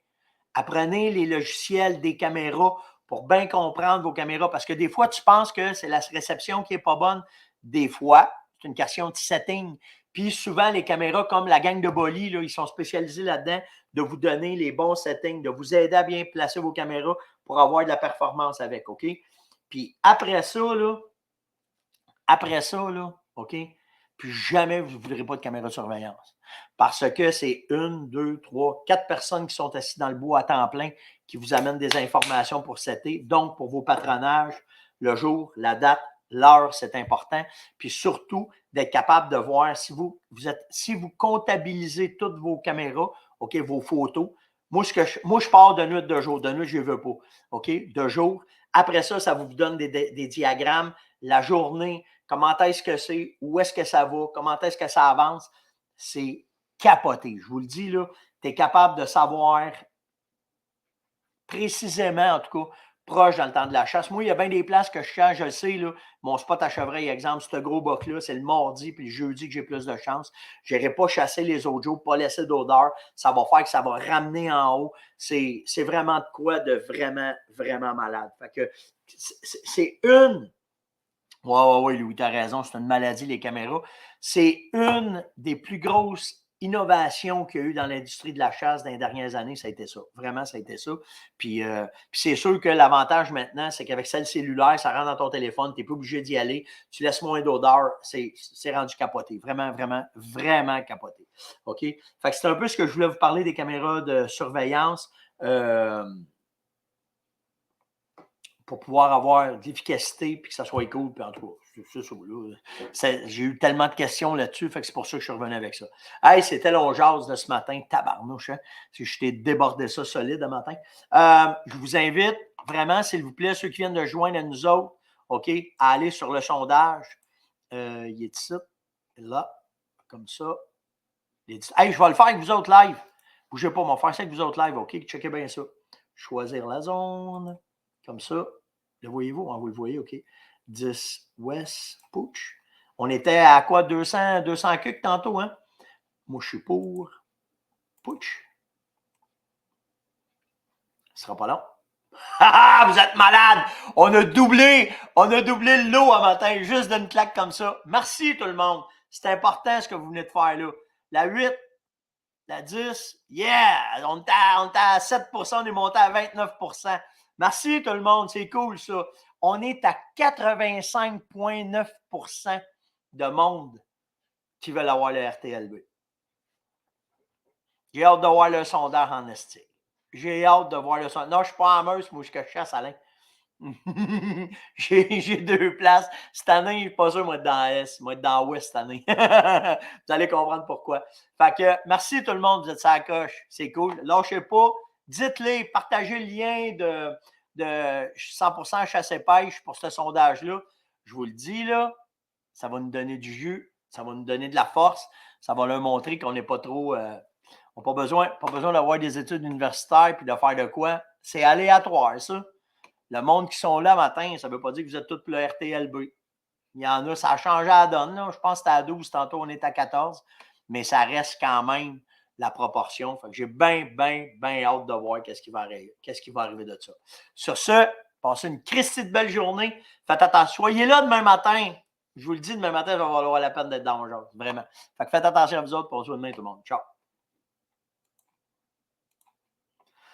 Apprenez les logiciels des caméras pour bien comprendre vos caméras. Parce que des fois, tu penses que c'est la réception qui n'est pas bonne. Des fois, c'est une question de setting. Puis souvent, les caméras, comme la gang de Bolly, là, ils sont spécialisés là-dedans, de vous donner les bons settings, de vous aider à bien placer vos caméras pour avoir de la performance avec, OK? Puis après ça, OK? Puis jamais vous ne voudrez pas de caméra de surveillance. Parce que c'est 1, 2, 3, 4 personnes qui sont assises dans le bois à temps plein qui vous amènent des informations pour setter. Donc, pour vos patronages, le jour, la date, l'heure, c'est important. Puis surtout, d'être capable de voir si vous comptabilisez toutes vos caméras, OK, vos photos. Moi, je pars de nuit, de jour. De nuit, je ne veux pas. OK, de jour. Après ça, ça vous donne des diagrammes. La journée, comment est-ce que c'est, où est-ce que ça va, comment est-ce que ça avance. C'est capoté. Je vous le dis, là, tu es capable de savoir précisément, en tout cas, proche dans le temps de la chasse. Moi, il y a bien des places que je change, je le sais, là, mon spot à chevreuil, exemple, ce gros boc-là, c'est le mardi puis le jeudi que j'ai plus de chance. Je n'irai pas chasser les autres jours, pas laisser d'odeur. Ça va faire que ça va ramener en haut. C'est vraiment de quoi de vraiment, vraiment malade. Fait que c'est une... Oui, Louis, tu as raison, c'est une maladie, les caméras. C'est une des plus grosses innovation qu'il y a eu dans l'industrie de la chasse dans les dernières années, ça a été ça. Vraiment, ça a été ça. Puis c'est sûr que l'avantage maintenant, c'est qu'avec celle cellulaire, ça rentre dans ton téléphone, tu n'es pas obligé d'y aller, tu laisses moins d'odeur, c'est rendu capoté. Vraiment, vraiment, vraiment capoté. OK? Fait que c'est un peu ce que je voulais vous parler des caméras de surveillance. Pour pouvoir avoir de l'efficacité et que ça soit cool. Puis en tout cas, c'est ça. J'ai eu tellement de questions là-dessus, fait que c'est pour ça que je suis revenu avec ça. Hey, c'était long jazz de ce matin, tabarnouche. Hein? Je t'ai débordé ça solide le matin. Je vous invite vraiment, s'il vous plaît, ceux qui viennent de joindre à nous autres, OK, à aller sur le sondage. Il est ici, là, comme ça. Hey, je vais le faire avec vous autres live. Bougez pas, on va faire ça avec vous autres live, OK? Checkez bien ça. Choisir la zone, comme ça. Le voyez-vous? Vous le voyez, OK. 10 West, Pouch. On était à quoi? 200 cucs tantôt, hein? Moi, je suis pour Pouch. Ce sera pas long. Ah, vous êtes malade! On a doublé le lot un matin, juste d'une claque comme ça. Merci tout le monde. C'est important ce que vous venez de faire là. La 8, la 10, yeah! On était à 7%, on est monté à 29%. Merci tout le monde, c'est cool ça. On est à 85,9% de monde qui veulent avoir le RTLB. J'ai hâte de voir le sondage en esti. J'ai hâte de voir le sondage. Non, je ne suis pas en Meuse, moi je chasse Alain. J'ai 2 places. Cette année, je ne suis pas sûr, moi, être dans l'Est. Moi, être dans l'Ouest cette année. Vous allez comprendre pourquoi. Fait que merci tout le monde, vous êtes sur la coche. C'est cool. Lâchez pas. Dites-les, partagez le lien de 100% chasse et pêche pour ce sondage-là. Je vous le dis, là, ça va nous donner du jus, ça va nous donner de la force, ça va leur montrer qu'on n'est pas trop. On n'a pas besoin d'avoir des études universitaires puis de faire de quoi. C'est aléatoire, ça. Le monde qui sont là matin, ça ne veut pas dire que vous êtes tous pour le RTLB. Il y en a, ça a changé à la donne. Là. Je pense que c'était à 12, tantôt on est à 14, mais ça reste quand même la proportion. Fait que j'ai bien hâte de voir qu'est-ce qui va arriver de ça. Sur ce, passez une Christie de belle journée. Faites attention. Soyez là demain matin. Je vous le dis, demain matin, ça va valoir la peine d'être dans le genre. Vraiment. Fait que faites attention à vous autres. On se voit demain, tout le monde. Ciao.